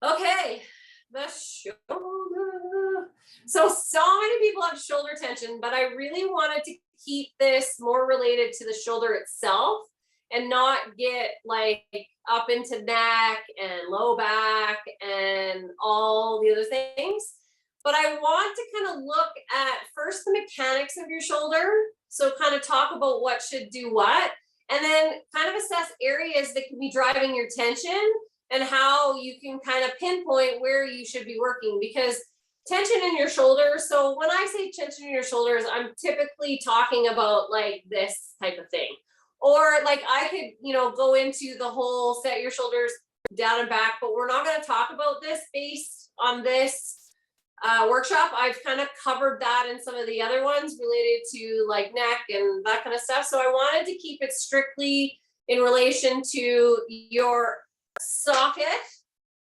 Okay, the shoulder. So many people have shoulder tension, but I really wanted to keep this more related to the shoulder itself and not get like up into neck and low back and all the other things. But I want to kind of look at first the mechanics of your shoulder. So kind of talk about what should do what, and then kind of assess areas that can be driving your tension and how you can kind of pinpoint where you should be working, because tension in your shoulders. So when I say tension in your shoulders, I'm typically talking about like this type of thing. Or like I could, go into the whole set your shoulders down and back, but we're not going to talk about this based on this workshop. I've kind of covered that in some of the other ones related to like neck and that kind of stuff. So I wanted to keep it strictly in relation to your socket,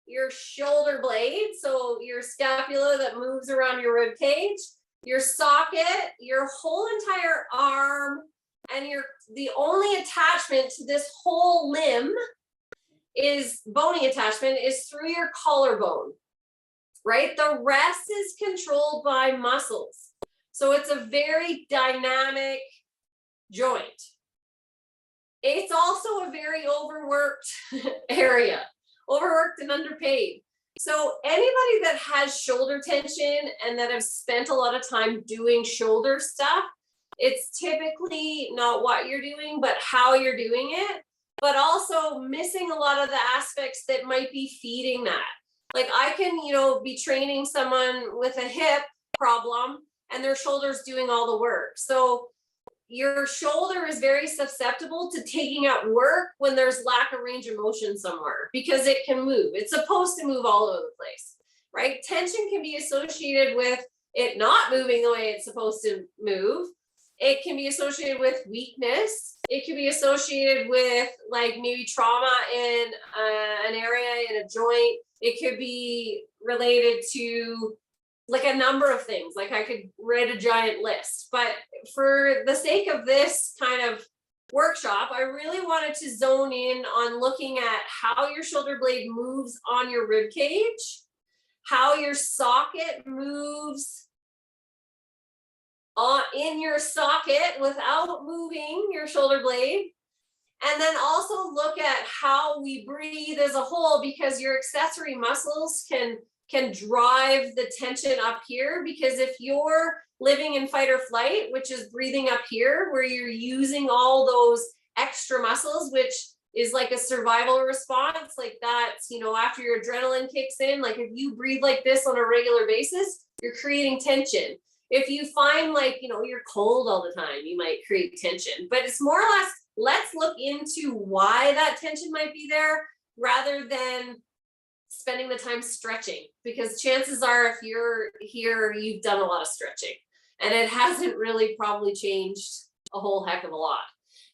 your shoulder blade, so your scapula that moves around your rib cage, your socket, your whole entire arm, and the only attachment to this whole limb is bony attachment is through your collarbone, right? The rest is controlled by muscles. So it's a very dynamic joint. It's also a very overworked area, overworked and underpaid. So anybody that has shoulder tension and that have spent a lot of time doing shoulder stuff, it's typically not what you're doing, but how you're doing it, but also missing a lot of the aspects that might be feeding that. Like I can, be training someone with a hip problem and their shoulder's doing all the work. So your shoulder is very susceptible to taking up work when there's lack of range of motion somewhere, because it can move. It's supposed to move all over the place, right? Tension can be associated with it not moving the way it's supposed to move. It can be associated with weakness. It can be associated with like maybe trauma in an area in a joint. It could be related to like a number of things. Like I could write a giant list, but for the sake of this kind of workshop, I really wanted to zone in on looking at how your shoulder blade moves on your rib cage, how your socket moves in your socket without moving your shoulder blade. And then also look at how we breathe as a whole, because your accessory muscles can drive the tension up here. Because if you're living in fight or flight, which is breathing up here, where you're using all those extra muscles, which is like a survival response, like that's, after your adrenaline kicks in, like if you breathe like this on a regular basis, you're creating tension. If you find like, you're cold all the time, you might create tension, but it's more or less, let's look into why that tension might be there rather than spending the time stretching, because chances are if you're here, you've done a lot of stretching and it hasn't really probably changed a whole heck of a lot.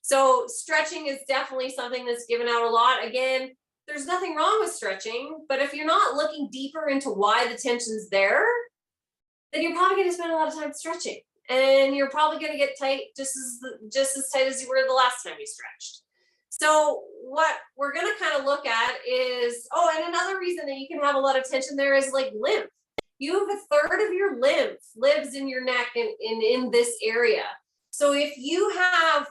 So stretching is definitely something that's given out a lot. Again, there's nothing wrong with stretching, but if you're not looking deeper into why the tension's there, then you're probably going to spend a lot of time stretching, and you're probably going to get tight just as tight as you were the last time you stretched. So what we're going to kind of look at is, and another reason that you can have a lot of tension there is like lymph. You have a third of your lymph lives in your neck and in this area. So if you have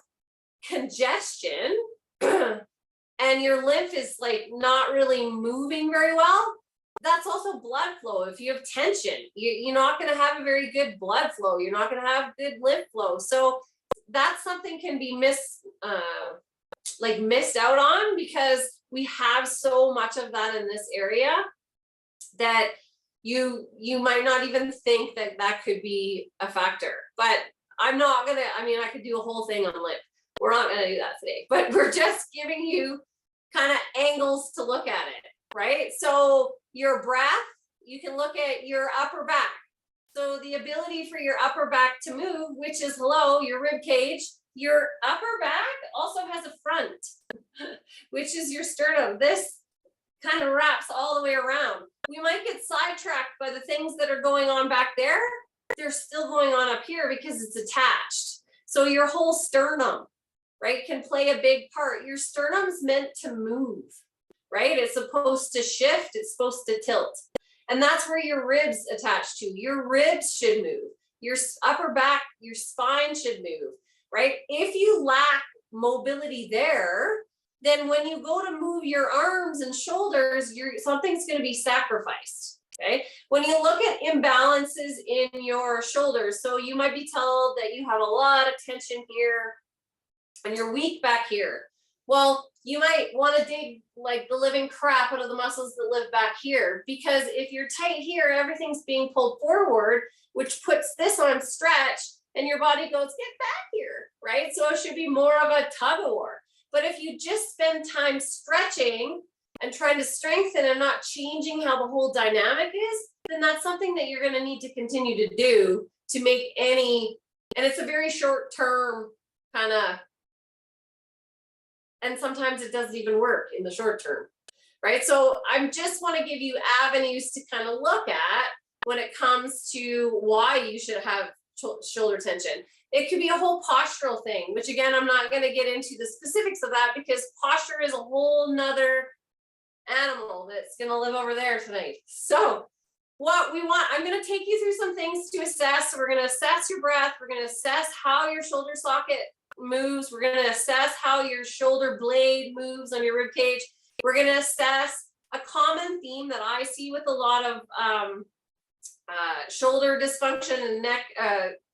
congestion and your lymph is like not really moving very well, that's also blood flow. If you have tension, you're not going to have a very good blood flow. You're not going to have good lymph flow. So that's something can be missed out on, because we have so much of that in this area that you might not even think that could be a factor. But I'm not going to, I could do a whole thing on lymph. We're not going to do that today, but we're just giving you kind of angles to look at it, right? So your breath, you can look at your upper back. So the ability for your upper back to move, which is your rib cage, your upper back also has a front, which is your sternum. This kind of wraps all the way around. We might get sidetracked by the things that are going on back there. They're still going on up here because it's attached. So your whole sternum, right, can play a big part. Your sternum's meant to move. right? It's supposed to shift, it's supposed to tilt. And that's where your ribs attach to. Your ribs should move. Your upper back, your spine should move, right? If you lack mobility there, then when you go to move your arms and shoulders, something's going to be sacrificed. Okay. When you look at imbalances in your shoulders, so you might be told that you have a lot of tension here and you're weak back here. Well, you might want to dig like the living crap out of the muscles that live back here, because if you're tight here, everything's being pulled forward, which puts this on stretch, and your body goes, get back here, right? So it should be more of a tug of war. But if you just spend time stretching and trying to strengthen and not changing how the whole dynamic is, then that's something that you're going to need to continue to do to make any, and it's a very short term kind of, and sometimes it doesn't even work in the short term, right? So I just want to give you avenues to kind of look at when it comes to why you should have shoulder tension. It could be a whole postural thing, which again, I'm not going to get into the specifics of that because posture is a whole nother animal that's going to live over there tonight. So what we want, I'm going to take you through some things to assess. So we're going to assess your breath. We're going to assess how your shoulder socket moves. We're going to assess how your shoulder blade moves on your rib cage. We're going to assess a common theme that I see with a lot of shoulder dysfunction and neck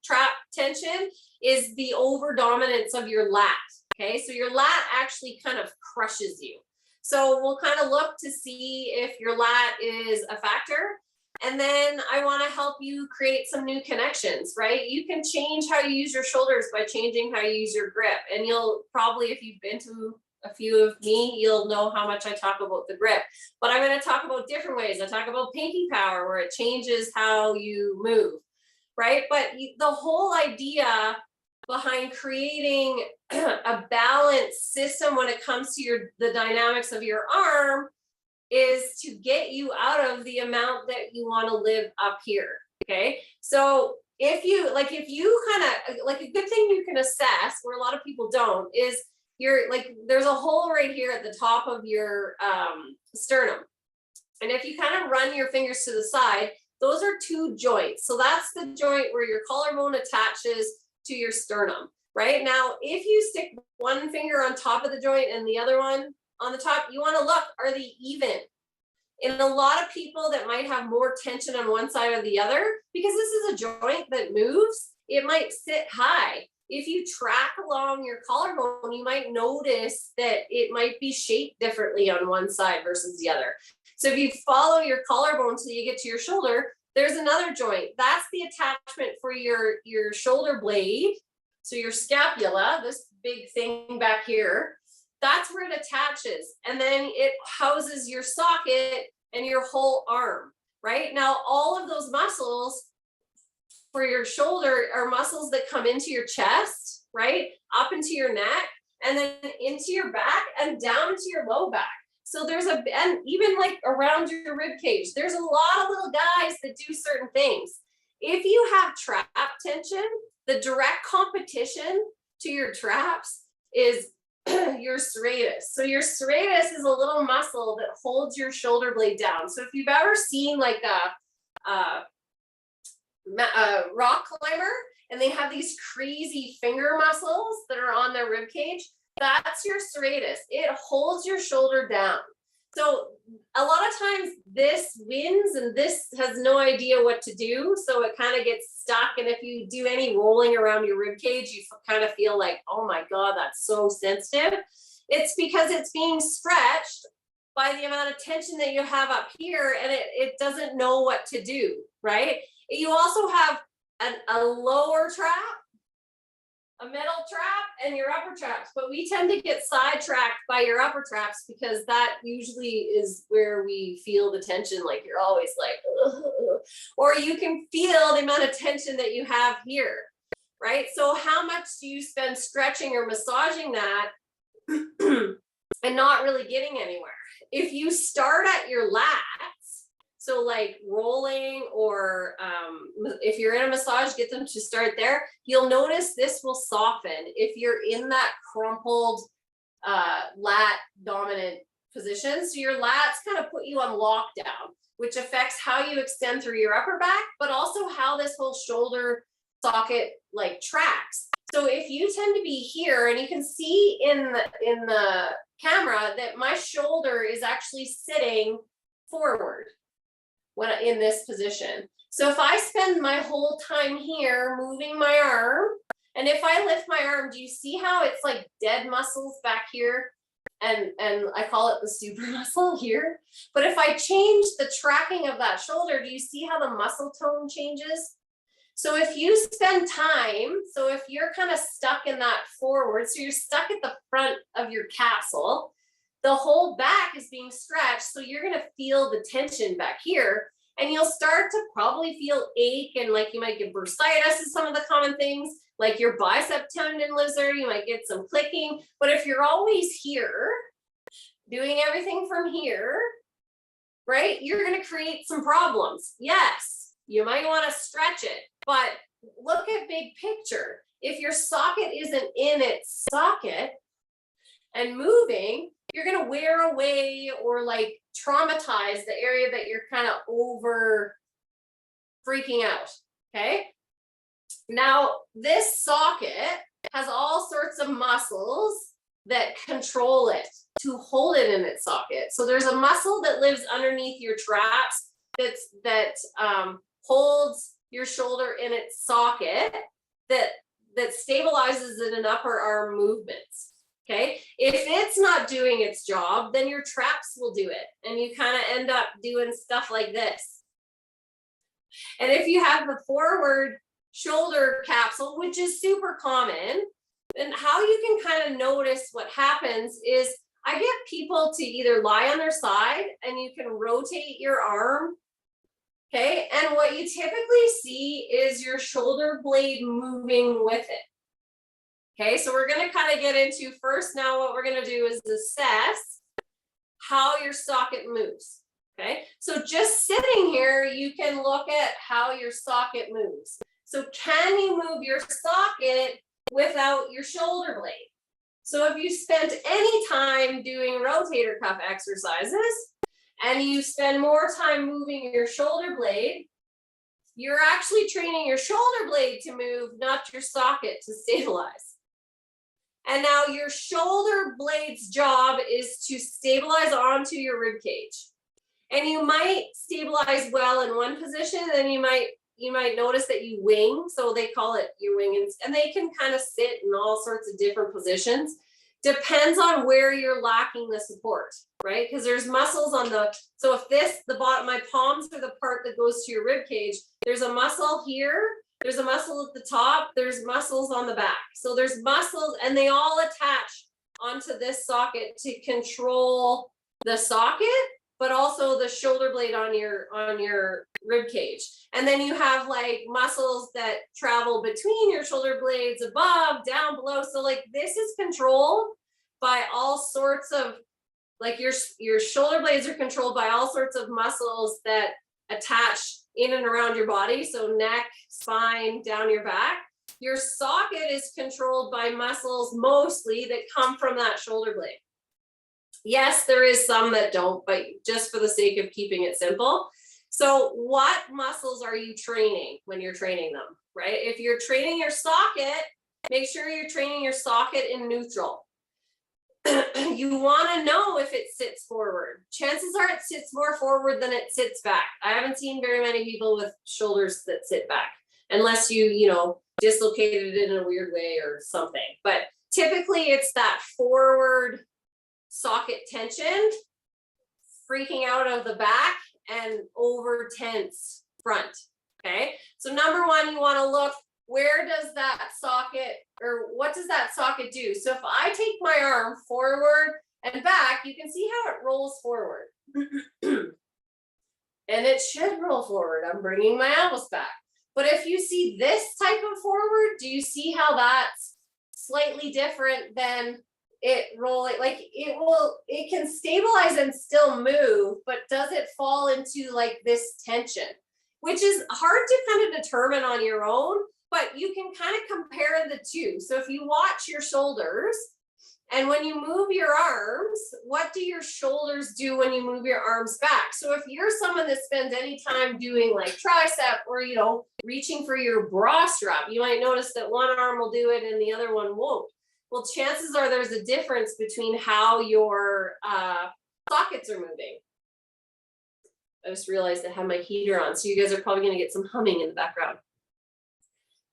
trap tension is the over dominance of your lat. Okay, so your lat actually kind of crushes you. So we'll kind of look to see if your lat is a factor. And then I want to help you create some new connections, right? You can change how you use your shoulders by changing how you use your grip. And you'll probably, if you've been to a few of me, you'll know how much I talk about the grip. But I'm going to talk about different ways. I talk about pinky power, where it changes how you move, right? But the whole idea behind creating a balanced system when it comes to the dynamics of your arm is to get you out of the amount that you want to live up here. Okay. So if you kind of like a good thing you can assess where a lot of people don't is there's a hole right here at the top of your sternum. And if you kind of run your fingers to the side, those are two joints. So that's the joint where your collarbone attaches to your sternum. Right now, if you stick one finger on top of the joint and the other one on the top, you want to look, are they even? In a lot of people that might have more tension on one side or the other, because this is a joint that moves, it might sit high. If you track along your collarbone, you might notice that it might be shaped differently on one side versus the other. So if you follow your collarbone till you get to your shoulder, there's another joint. That's the attachment for your shoulder blade. So your scapula, this big thing back here, that's where it attaches. And then it houses your socket and your whole arm, right? Now, all of those muscles for your shoulder are muscles that come into your chest, right? Up into your neck, and then into your back and down into your low back. So and even like around your rib cage, there's a lot of little guys that do certain things. If you have trap tension, the direct competition to your traps is your serratus. So your serratus is a little muscle that holds your shoulder blade down. So if you've ever seen like a rock climber and they have these crazy finger muscles that are on their rib cage, that's your serratus. It holds your shoulder down. So a lot of times this wins and this has no idea what to do. So it kind of gets stuck. And if you do any rolling around your rib cage, you kind of feel like, oh my God, that's so sensitive. It's because it's being stretched by the amount of tension that you have up here, and it doesn't know what to do, right? You also have a lower trap, a middle trap, and your upper traps, but we tend to get sidetracked by your upper traps because that usually is where we feel the tension, like you're always like, ugh. Or you can feel the amount of tension that you have here, right? So how much do you spend stretching or massaging that and not really getting anywhere? If you start at your lats, so like rolling, or if you're in a massage, get them to start there. You'll notice this will soften if you're in that crumpled lat dominant position. So your lats kind of put you on lockdown, which affects how you extend through your upper back, but also how this whole shoulder socket like tracks. So if you tend to be here, and you can see in the camera that my shoulder is actually sitting forward when in this position. So if I spend my whole time here moving my arm, and if I lift my arm, do you see how it's like dead muscles back here? And I call it the super muscle here. But if I change the tracking of that shoulder, do you see how the muscle tone changes? So if you spend time, so if you're kind of stuck in that forward, so you're stuck at the front of your capsule, the whole back is being stretched. So you're going to feel the tension back here, and you'll start to probably feel ache, and like you might get bursitis is some of the common things, like your bicep tendon lives there, you might get some clicking. But if you're always here, doing everything from here, right, you're going to create some problems. Yes, you might want to stretch it, but look at big picture. If your socket isn't in its socket and moving, you're going to wear away or like traumatize the area that you're kind of over freaking out. Okay. Now, this socket has all sorts of muscles that control it to hold it in its socket. So there's a muscle that lives underneath your traps that holds your shoulder in its socket that stabilizes it in upper arm movements. Okay, if it's not doing its job, then your traps will do it, and you kind of end up doing stuff like this. And if you have the forward shoulder capsule, which is super common, then how you can kind of notice what happens is I get people to either lie on their side and you can rotate your arm. Okay, and what you typically see is your shoulder blade moving with it. Okay, so we're going to kind of get into first now what we're going to do is assess how your socket moves. Okay, so just sitting here, you can look at how your socket moves. So can you move your socket without your shoulder blade? So if you spent any time doing rotator cuff exercises and you spend more time moving your shoulder blade, you're actually training your shoulder blade to move, not your socket to stabilize. And now your shoulder blade's job is to stabilize onto your rib cage. And you might stabilize well in one position, and then you might notice that you wing. So they call it your wing, and they can kind of sit in all sorts of different positions. Depends on where you're lacking the support, right? Because there's muscles on so if the bottom, my palms are the part that goes to your rib cage, there's a muscle here, there's a muscle at the top, there's muscles on the back. So there's muscles, and they all attach onto this socket to control the socket, but also the shoulder blade on your rib cage. And then you have like muscles that travel between your shoulder blades, above, down, below. So like this is controlled by all sorts of, like your shoulder blades are controlled by all sorts of muscles that attach in and around your body. So neck, spine, down your back. Your socket is controlled by muscles mostly that come from that shoulder blade. Yes, there is some that don't, but just for the sake of keeping it simple. So what muscles are you training when you're training them, right? If you're training your socket, make sure you're training your socket in neutral. You want to know if it sits forward. Chances are it sits more forward than it sits back. I haven't seen very many people with shoulders that sit back, unless you dislocated it in a weird way or something. But typically it's that forward socket tension, freaking out of the back, and over tense front. Okay, so number one, you want to look, where does that socket, or what does that socket do? So if I take my arm forward and back, you can see how it rolls forward. And it should roll forward. I'm bringing my elbows back. But if you see this type of forward, do you see how that's slightly different than it rolling? Like it can stabilize and still move, but does it fall into like this tension, which is hard to kind of determine on your own, but you can kind of compare the two. So if you watch your shoulders And when you move your arms, what do your shoulders do when you move your arms back? So if you're someone that spends any time doing like tricep or, you know, reaching for your bra strap, you might notice that one arm will do it and the other one won't. Well, chances are there's a difference between how your sockets are moving. I just realized I have my heater on, so you guys are probably going to get some humming in the background.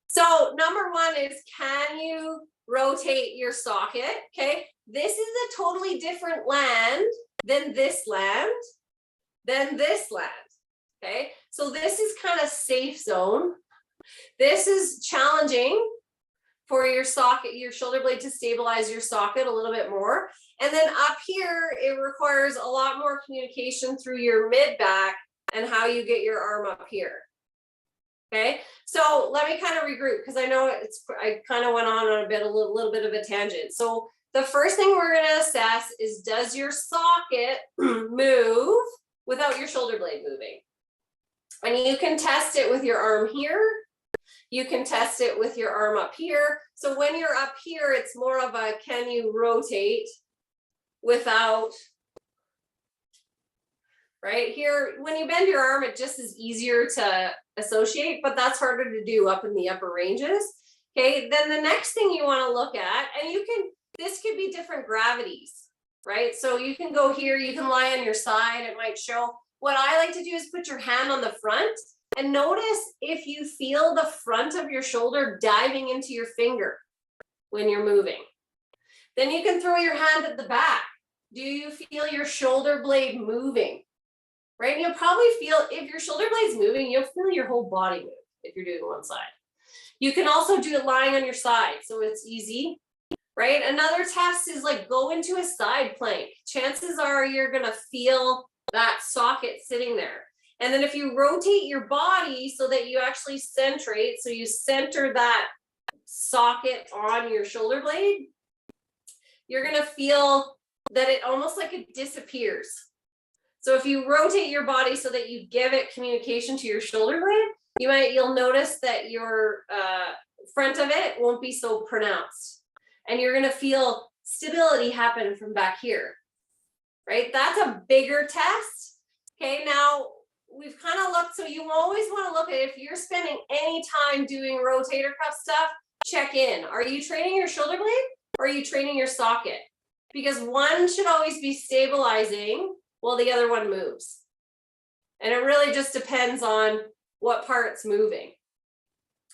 So number one is, can you rotate your socket? Okay, this is a totally different land than this land, Okay, so this is kind of safe zone. This is challenging for your socket, your shoulder blade to stabilize your socket a little bit more. And then up here, it requires a lot more communication through your mid back and how you get your arm up here. Okay, so let me kind of regroup because I know I kind of went on a little bit of a tangent. So the first thing we're going to assess is, does your socket move without your shoulder blade moving? And you can test it with your arm here. You can test it with your arm up here. So when you're up here, it's more of a, can you rotate without, right here, when you bend your arm, it just is easier to associate, but that's harder to do up in the upper ranges. Okay, then the next thing you want to look at, and this could be different gravities, right? So you can go here, you can lie on your side, it might show. What I like to do is put your hand on the front and notice if you feel the front of your shoulder diving into your finger when you're moving. Then you can throw your hand at the back. Do you feel your shoulder blade moving? Right? And you'll probably feel, if your shoulder blade's moving, you'll feel your whole body move if you're doing one side. You can also do it lying on your side, so it's easy, right? Another test is like go into a side plank. Chances are you're gonna feel that socket sitting there. And then if you rotate your body so that you actually centrate, so you center that socket on your shoulder blade, you're gonna feel that it almost like it disappears. So if you rotate your body so that you give it communication to your shoulder blade, you'll notice that your front of it won't be so pronounced. And you're gonna feel stability happen from back here, right? That's a bigger test. Okay, now we've kind of looked, so you always wanna look at, if you're spending any time doing rotator cuff stuff, check in. Are you training your shoulder blade or are you training your socket? Because one should always be stabilizing while the other one moves. And it really just depends on what part's moving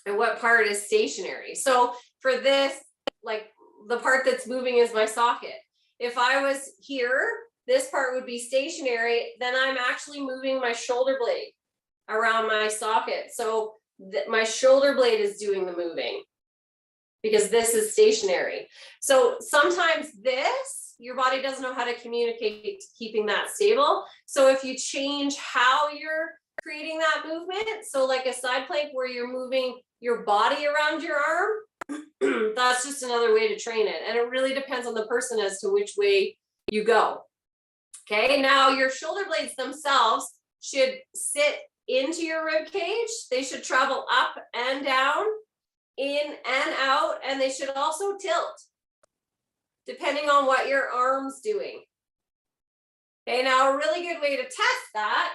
and what part is stationary. So for this, like the part that's moving is my socket. If I was here, this part would be stationary, then I'm actually moving my shoulder blade around my socket. So my shoulder blade is doing the moving because this is stationary. So sometimes your body doesn't know how to communicate keeping that stable. So if you change how you're creating that movement, so like a side plank where you're moving your body around your arm, that's just another way to train it. And it really depends on the person as to which way you go. Okay, now your shoulder blades themselves should sit into your rib cage. They should travel up and down, in and out, and they should also tilt, depending on what your arm's doing. Okay, now a really good way to test that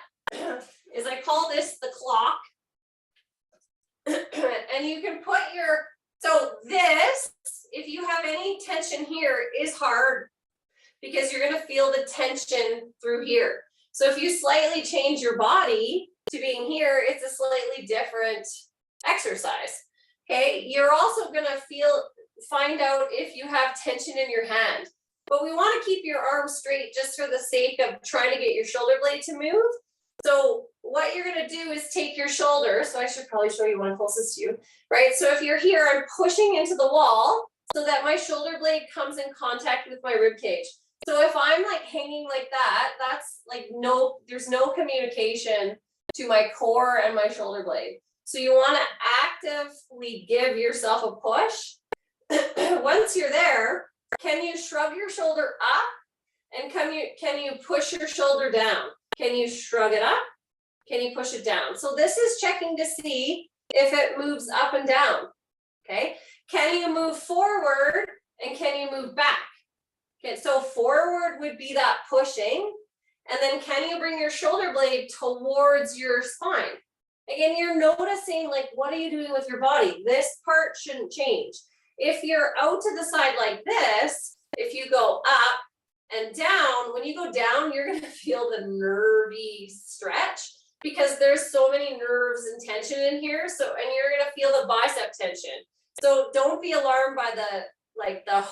is, I call this the clock. And you can put so this, if you have any tension here, is hard because you're gonna feel the tension through here. So if you slightly change your body to being here, it's a slightly different exercise. Okay, you're also gonna find out if you have tension in your hand. But we want to keep your arm straight just for the sake of trying to get your shoulder blade to move. So what you're going to do is take your shoulder. So I should probably show you one closest to you, right? So if you're here, I'm pushing into the wall so that my shoulder blade comes in contact with my rib cage. So if I'm like hanging like that, that's like there's no communication to my core and my shoulder blade. So you want to actively give yourself a push. Once you're there, can you shrug your shoulder up? And can you push your shoulder down? Can you shrug it up? Can you push it down? So this is checking to see if it moves up and down. Okay. Can you move forward and can you move back? Okay, so forward would be that pushing. And then can you bring your shoulder blade towards your spine? Again, you're noticing, like, what are you doing with your body? This part shouldn't change. If you're out to the side like this, if you go up and down, when you go down, you're going to feel the nervy stretch because there's so many nerves and tension in here. So, and you're going to feel the bicep tension. So don't be alarmed by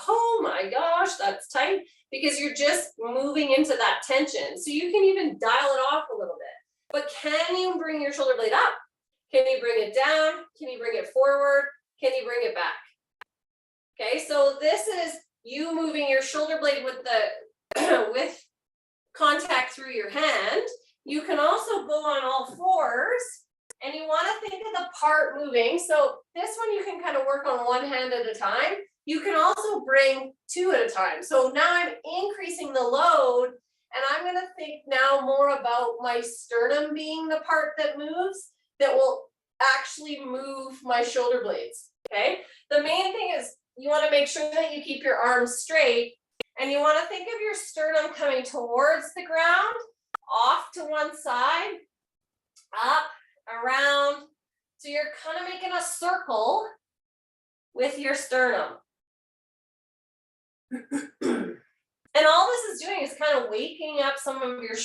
oh my gosh, that's tight, because you're just moving into that tension. So you can even dial it off a little bit. But can you bring your shoulder blade up? Can you bring it down? Can you bring it forward? Can you bring it back? Okay, so this is you moving your shoulder blade with the with contact through your hand. You can also go on all fours, and you want to think of the part moving. So this one you can kind of work on one hand at a time. You can also bring two at a time. So now I'm increasing the load, and I'm going to think now more about my sternum being the part that moves, that will actually move my shoulder blades. Okay. The main thing is you want to make sure that you keep your arms straight, and you want to think of your sternum coming towards the ground, off to one side, up, around. So you're kind of making a circle with your sternum. And all this is doing is kind of waking up some of your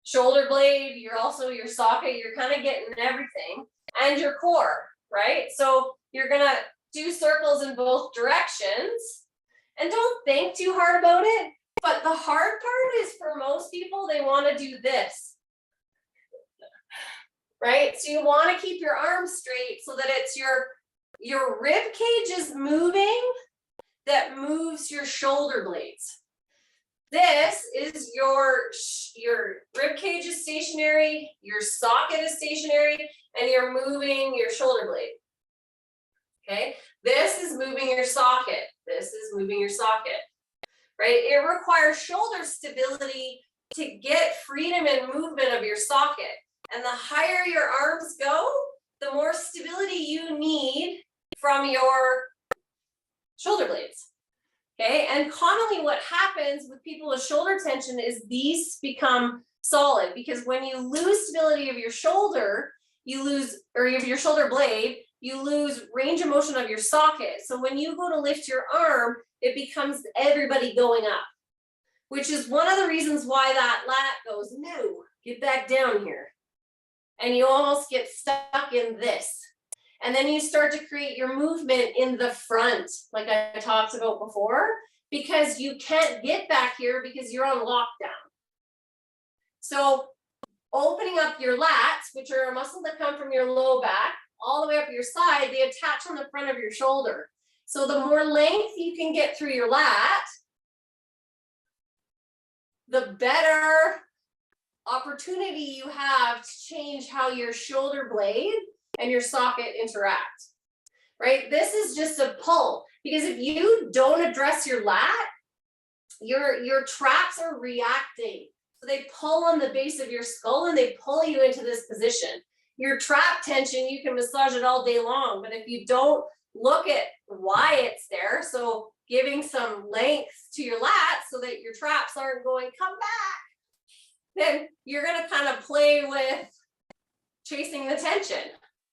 shoulder blade. You're also your socket. You're kind of getting everything, and your core, right? So you're gonna do circles in both directions, and don't think too hard about it. But the hard part is for most people, they want to do this, right? So you want to keep your arms straight so that it's your rib cage is moving. That moves your shoulder blades. This is your rib cage is stationary, your socket is stationary, and you're moving your shoulder blade. Okay, this is moving your socket. This is moving your socket, right? It requires shoulder stability to get freedom and movement of your socket. And the higher your arms go, the more stability you need from your shoulder blades. Okay, and commonly what happens with people with shoulder tension is these become solid, because when you lose stability of your shoulder, you lose, or of your shoulder blade, you lose range of motion of your socket. So when you go to lift your arm, it becomes everybody going up, which is one of the reasons why that lat goes, no, get back down here. And you almost get stuck in this. And then you start to create your movement in the front, like I talked about before, because you can't get back here because you're on lockdown. So opening up your lats, which are a muscle that come from your low back, all the way up your side, they attach on the front of your shoulder. So the more length you can get through your lat, the better opportunity you have to change how your shoulder blade and your socket interact, right? This is just a pull, because if you don't address your lat, your traps are reacting. So they pull on the base of your skull and they pull you into this position. Your trap tension, you can massage it all day long, but if you don't look at why it's there, so giving some length to your lats so that your traps aren't going, come back, then you're going to kind of play with chasing the tension.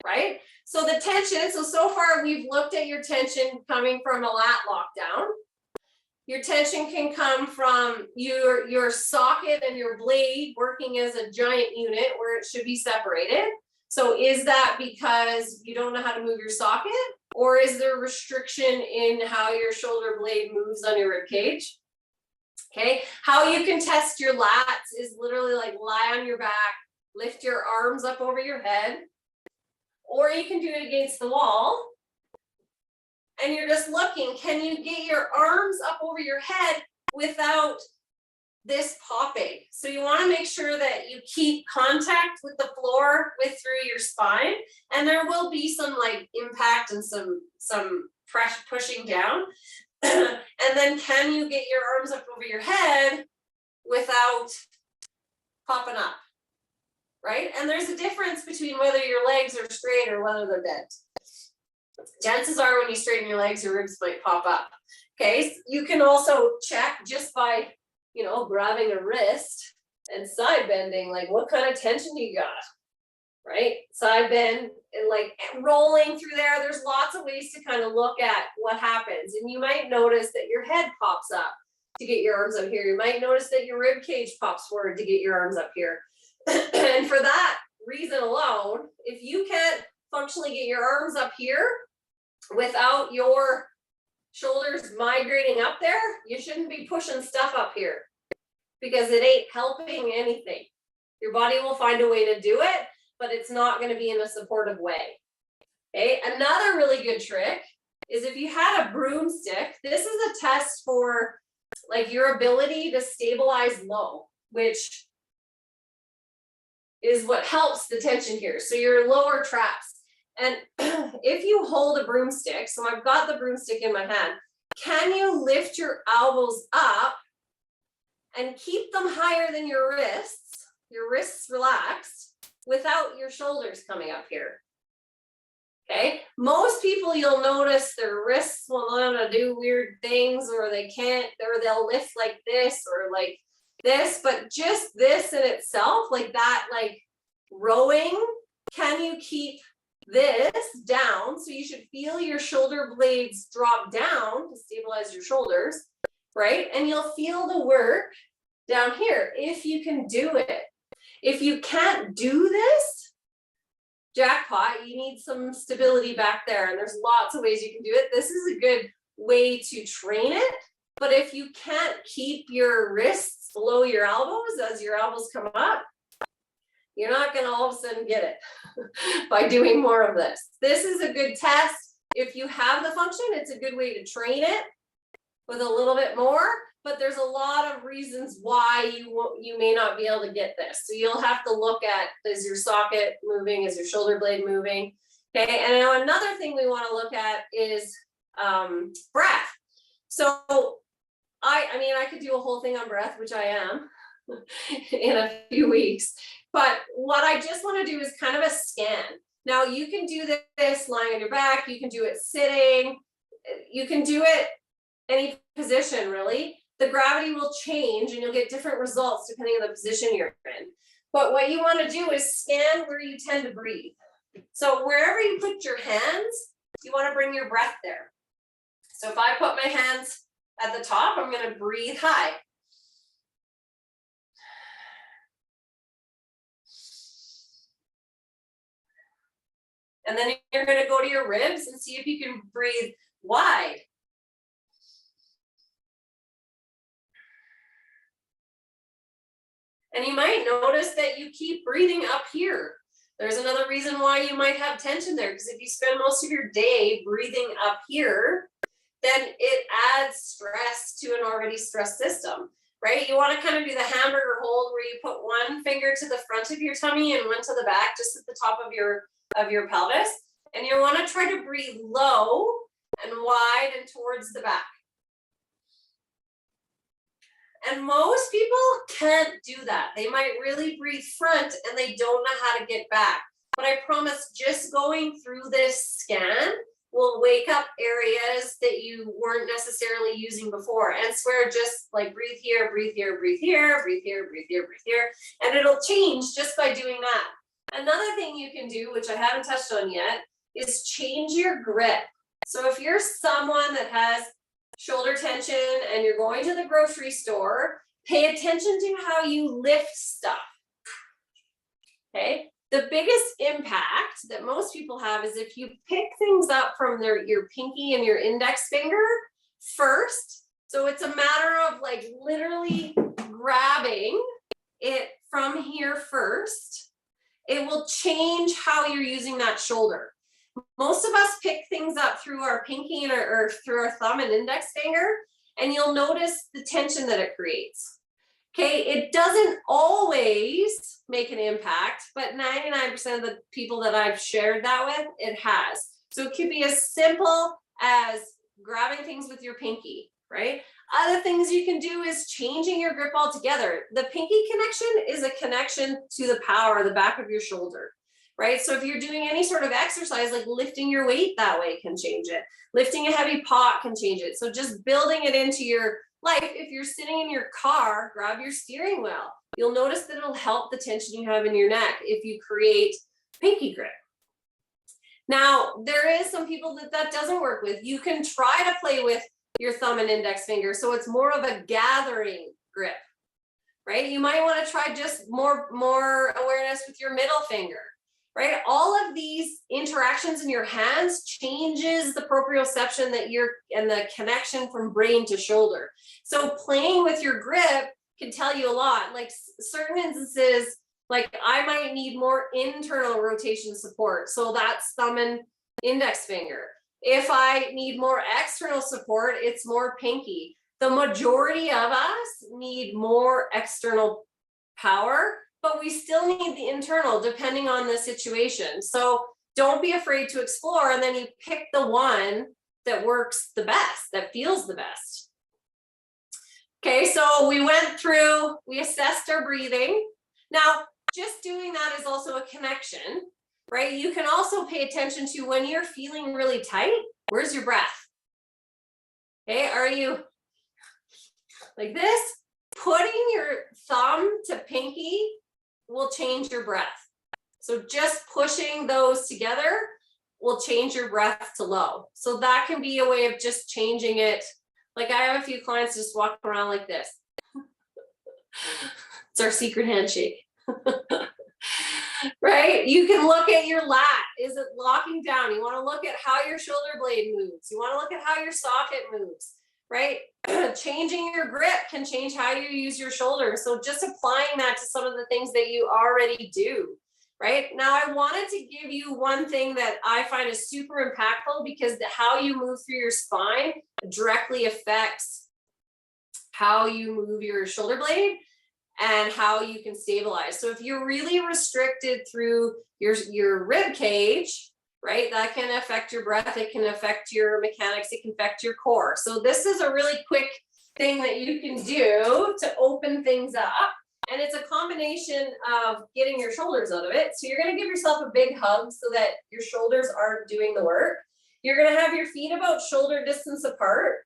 Right? So the tension, so far we've looked at your tension coming from a lat lockdown. Your tension can come from your socket and your blade working as a giant unit where it should be separated. So is that because you don't know how to move your socket, or is there restriction in how your shoulder blade moves on your rib cage? Okay, how you can test your lats is literally like lie on your back, lift your arms up over your head, or you can do it against the wall, and you're just looking, can you get your arms up over your head without this popping? So you want to make sure that you keep contact with the floor through your spine, and there will be some like impact and some pressure pushing down. And then can you get your arms up over your head without popping up? Right? And there's a difference between whether your legs are straight or whether they're bent. Chances are when you straighten your legs, your ribs might pop up. Okay, so you can also check just by, grabbing a wrist and side bending, like what kind of tension you got, right? Side bend and like rolling through there. There's lots of ways to kind of look at what happens. And you might notice that your head pops up to get your arms up here. You might notice that your rib cage pops forward to get your arms up here. And for that reason alone, if you can't functionally get your arms up here without your shoulders migrating up there, you shouldn't be pushing stuff up here because it ain't helping anything. Your body will find a way to do it, but it's not going to be in a supportive way. Okay, another really good trick is if you had a broomstick, this is a test for like your ability to stabilize low, which is what helps the tension here. So your lower traps. And if you hold a broomstick, so I've got the broomstick in my hand, can you lift your elbows up and keep them higher than your wrists relaxed without your shoulders coming up here? Okay, most people you'll notice their wrists will want to do weird things, or they can't, or they'll lift like this or like this, but just this in itself, like that, like rowing, can you keep this down? So you should feel your shoulder blades drop down to stabilize your shoulders, right? And you'll feel the work down here if you can do it. If you can't do this, jackpot, you need some stability back there, and there's lots of ways you can do it. This is a good way to train it, but if you can't keep your wrists below your elbows as your elbows come up, you're not going to all of a sudden get it by doing more of this. This is a good test. If you have the function, it's a good way to train it with a little bit more, but there's a lot of reasons why you may not be able to get this. So you'll have to look at, is your socket moving? Is your shoulder blade moving? Okay, and now another thing we want to look at is breath. So I mean, I could do a whole thing on breath, which I am in a few weeks. But what I just want to do is kind of a scan. Now you can do this lying on your back. You can do it sitting. You can do it any position, really. The gravity will change and you'll get different results depending on the position you're in. But what you want to do is scan where you tend to breathe. So wherever you put your hands, you want to bring your breath there. So if I put my hands at the top, I'm going to breathe high. And then you're going to go to your ribs and see if you can breathe wide. And you might notice that you keep breathing up here. There's another reason why you might have tension there, because if you spend most of your day breathing up here, then it adds stress to an already stressed system, right? You want to kind of do the hamburger hold where you put one finger to the front of your tummy and one to the back, just at the top of your pelvis. And you want to try to breathe low and wide and towards the back. And most people can't do that. They might really breathe front and they don't know how to get back. But I promise just going through this scan will wake up areas that you weren't necessarily using before. And swear, just like breathe here, breathe here, breathe here, breathe here, breathe here, breathe here. And it'll change just by doing that. Another thing you can do, which I haven't touched on yet, is change your grip. So if you're someone that has shoulder tension and you're going to the grocery store, pay attention to how you lift stuff. Okay, the biggest impact that most people have is if you pick things up from your pinky and your index finger first. So it's a matter of like literally grabbing it from here first. It will change how you're using that shoulder. Most of us pick things up through our pinky and or through our thumb and index finger, and you'll notice the tension that it creates. Okay, it doesn't always make an impact, but 99% of the people that I've shared that with, it has. So it could be as simple as grabbing things with your pinky, right? Other things you can do is changing your grip altogether. The pinky connection is a connection to the power, the back of your shoulder. right? So if you're doing any sort of exercise, like lifting your weight that way can change it. Lifting a heavy pot can change it. So just building it into your life. If you're sitting in your car, grab your steering wheel. You'll notice that it'll help the tension you have in your neck if you create pinky grip. Now, there is some people that doesn't work with. You can try to play with your thumb and index finger, so it's more of a gathering grip, right? You might want to try just more awareness with your middle finger, right? All of these interactions in your hands changes the proprioception and the connection from brain to shoulder. So playing with your grip can tell you a lot. Like certain instances, like I might need more internal rotation support. So that's thumb and index finger. If I need more external support, it's more pinky. The majority of us need more external power, but we still need the internal depending on the situation. So don't be afraid to explore, and then you pick the one that works the best, that feels the best. Okay, so we went through, we assessed our breathing. Now, just doing that is also a connection, right? You can also pay attention to when you're feeling really tight, where's your breath? Okay, are you like this? Putting your thumb to pinky will change your breath. So just pushing those together will change your breath to low. So that can be a way of just changing it. Like I have a few clients just walk around like this. It's our secret handshake. Right? You can look at your lat. Is it locking down? You want to look at how your shoulder blade moves. You want to look at how your socket moves, right? Changing your grip can change how you use your shoulder. So just applying that to some of the things that you already do, right? Now, I wanted to give you one thing that I find is super impactful, because how you move through your spine directly affects how you move your shoulder blade and how you can stabilize. So if you're really restricted through your rib cage, right, that can affect your breath, it can affect your mechanics, it can affect your core. So this is a really quick thing that you can do to open things up. And it's a combination of getting your shoulders out of it. So you're gonna give yourself a big hug so that your shoulders aren't doing the work. You're gonna have your feet about shoulder distance apart.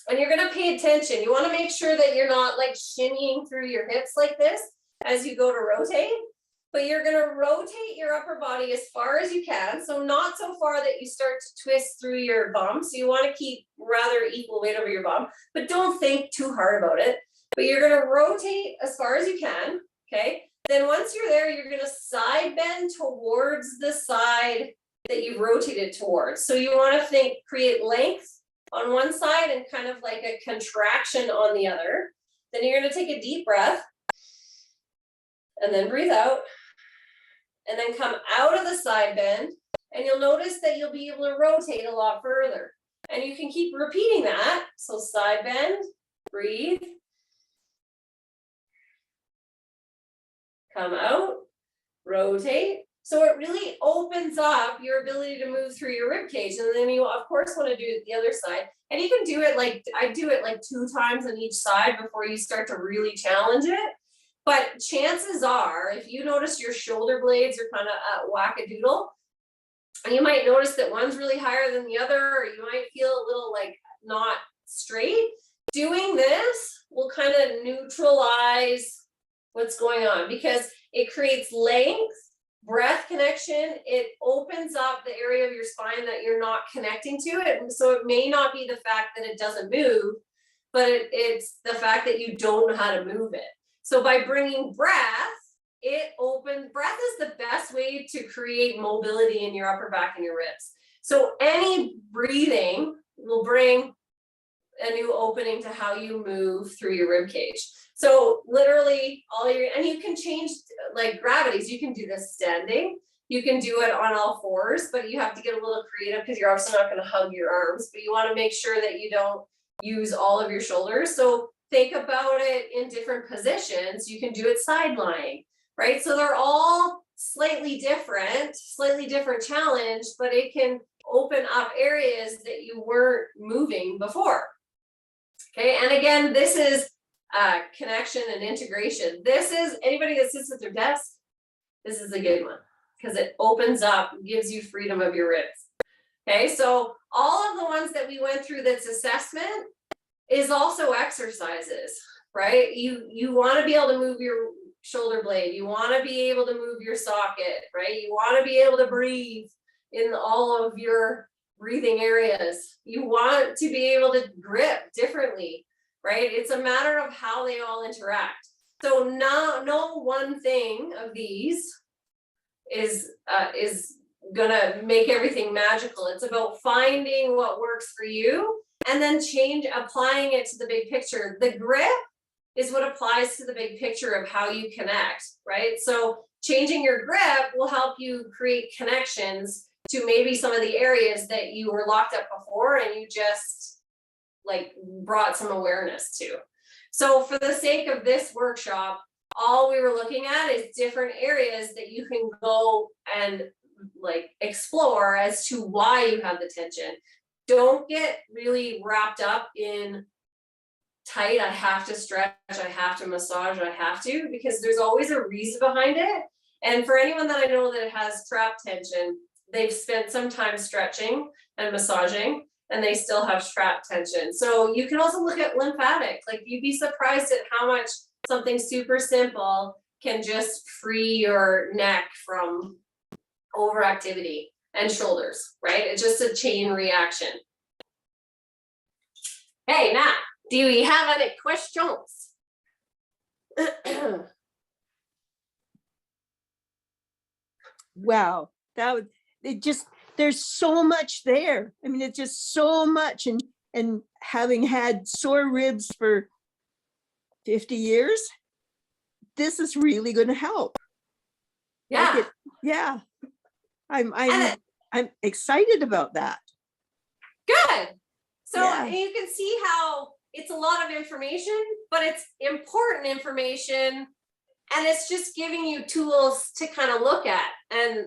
And you're going to pay attention. You want to make sure that you're not like shimmying through your hips like this as you go to rotate, but you're going to rotate your upper body as far as you can. So not so far that you start to twist through your bum. So you want to keep rather equal weight over your bum, but don't think too hard about it. But you're going to rotate as far as you can. Okay. Then once you're there, you're going to side bend towards the side that you've rotated towards. So you want to create length on one side and kind of like a contraction on the other. Then you're going to take a deep breath and then breathe out and then come out of the side bend, and you'll notice that you'll be able to rotate a lot further, and you can keep repeating that. So side bend, breathe, come out, rotate. So it really opens up your ability to move through your rib cage. And then you, of course, want to do it the other side. And you can do it like, I do it like 2 times on each side before you start to really challenge it. But chances are, if you notice your shoulder blades are kind of whack-a-doodle, you might notice that one's really higher than the other, or you might feel a little like not straight. Doing this will kind of neutralize what's going on, because it creates length, breath connection. It opens up the area of your spine that you're not connecting to it. So it may not be the fact that it doesn't move, but it's the fact that you don't know how to move it. So by bringing breath, breath is the best way to create mobility in your upper back and your ribs. So any breathing will bring a new opening to how you move through your rib cage. So literally and you can change like gravities. You can do this standing. You can do it on all fours, but you have to get a little creative because you're also not going to hug your arms, but you want to make sure that you don't use all of your shoulders. So think about it in different positions. You can do it side lying, right? So they're all slightly different challenge, but it can open up areas that you weren't moving before. Okay, and again, this is connection and integration. This is anybody that sits at their desk. This is a good one. because it opens up, gives you freedom of your ribs. Okay, so all of the ones that we went through that's assessment is also exercises, right? You want to be able to move your shoulder blade. You want to be able to move your socket, right? You want to be able to breathe in all of your breathing areas. You want to be able to grip differently, right? It's a matter of how they all interact. So no one thing of these is gonna make everything magical. It's about finding what works for you and then applying it to the big picture. The grip is what applies to the big picture of how you connect, right? So changing your grip will help you create connections to maybe some of the areas that you were locked up before and you just like brought some awareness to. So for the sake of this workshop, all we were looking at is different areas that you can go and like explore as to why you have the tension. Don't get really wrapped up in tight, I have to stretch, I have to massage, I have to, because there's always a reason behind it. And for anyone that I know that has trap tension, they've spent some time stretching and massaging and they still have trap tension. So you can also look at lymphatic. Like you'd be surprised at how much something super simple can just free your neck from overactivity and shoulders, right? It's just a chain reaction. Hey, Nat, do you have any questions? Wow, there's so much there. I mean, it's just so much. And having had sore ribs for 50 years, this is really going to help. Yeah. Yeah. I'm excited about that. Good. So Yeah. you can see how it's a lot of information, but it's important information. And it's just giving you tools to kind of look at. And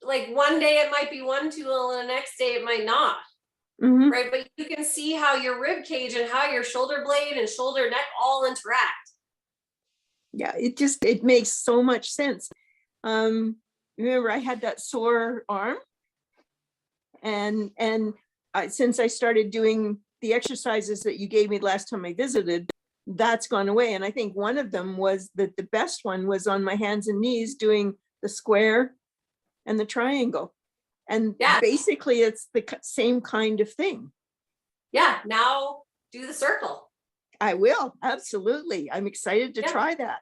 like one day it might be one tool and the next day it might not. Mm-hmm. Right. But you can see how your rib cage and how your shoulder blade and shoulder neck all interact. Yeah, it makes so much sense. Remember I had that sore arm and since I started doing the exercises that you gave me last time I visited, that's gone away. And I think one of them was the best one was on my hands and knees doing the square and the triangle. And yeah. Basically it's the same kind of thing. Yeah, now do the circle. I will, absolutely. I'm excited to try that.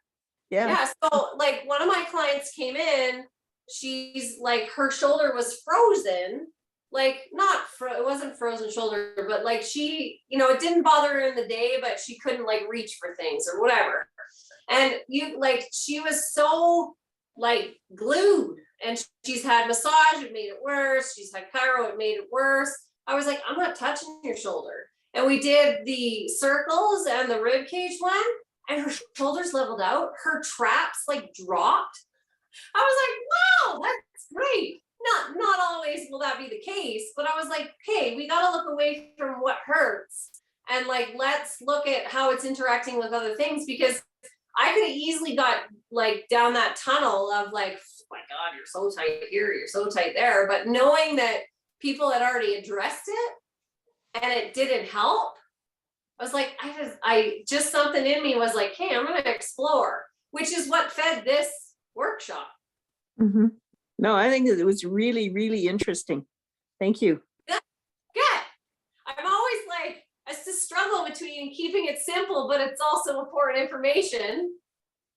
Yeah. Yeah, so like one of my clients came in, she's like, her shoulder was frozen, like it wasn't frozen shoulder, but like she, it didn't bother her in the day, but she couldn't like reach for things or whatever. And she was so like glued, and she's had massage, it made it worse. She's had chiro, it made it worse. I was like, I'm not touching your shoulder. And we did the circles and the rib cage one, and her shoulders leveled out. Her traps like dropped. I was like, wow, that's great. Not always will that be the case, but I was like, hey, we got to look away from what hurts and like, let's look at how it's interacting with other things, because I could have easily got like down that tunnel of like, oh my God, you're so tight here, you're so tight there. But knowing that people had already addressed it and it didn't help, I was like, I just something in me was like, hey, I'm going to explore, which is what fed this workshop. Mm-hmm. No, I think it was really, really interesting. Thank you. Good. I'm always like, it's the struggle between keeping it simple, but it's also important information. And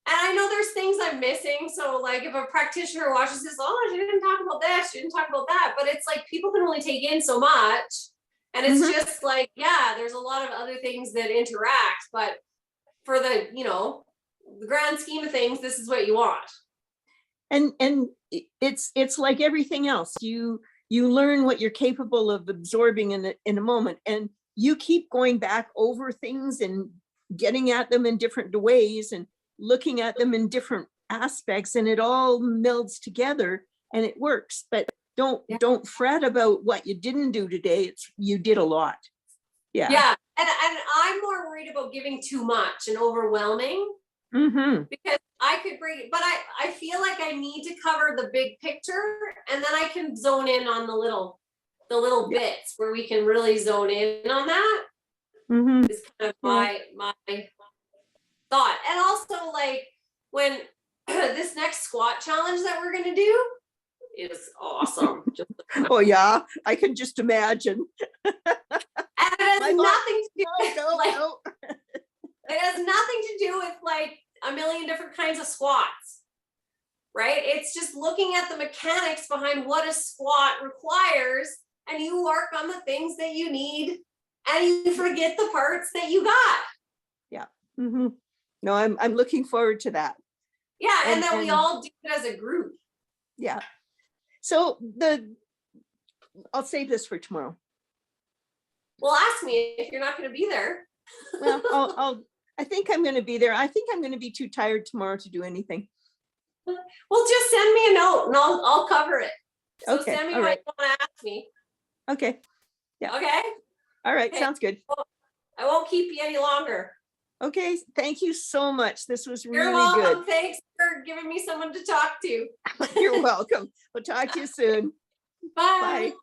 I know there's things I'm missing. So like if a practitioner watches this, oh, she didn't talk about this, she didn't talk about that. But it's like people can only take in so much. And it's just like, yeah, there's a lot of other things that interact. But for the, the grand scheme of things, this is what you want. And it's like everything else. You learn what you're capable of absorbing in a moment, and you keep going back over things and getting at them in different ways and looking at them in different aspects, and it all melds together and it works. But don't fret about what you didn't do today. You did a lot. Yeah. And I'm more worried about giving too much and overwhelming, mm-hmm. because I could bring it, but I feel like I need to cover the big picture, and then I can zone in on the little bits where we can really zone in on that. Mhm. Is kind of my thought. And also, like, when this next squat challenge that we're gonna do is awesome. Just Oh, yeah, I can just imagine. and it has My nothing to do with No, like, no. it has nothing to do with like a million different kinds of squats, right? It's just looking at the mechanics behind what a squat requires, and you work on the things that you need, and you forget the parts that you got. Yeah. Mhm. No, I'm looking forward to that. Yeah, and And- then we and- all do it as a group. Yeah. So I'll save this for tomorrow. Well, ask me if you're not going to be there. Well, I think I'm going to be there. I think I'm going to be too tired tomorrow to do anything. Well, just send me a note and I'll cover it. So Okay, send me all what right. you want to ask me. Okay. Yeah. Okay. All right. Okay. Sounds good. I won't keep you any longer. Okay. Thank you so much. This was You're really welcome. good. Thanks for giving me someone to talk to. You're welcome. We'll talk to you soon. Bye. Bye.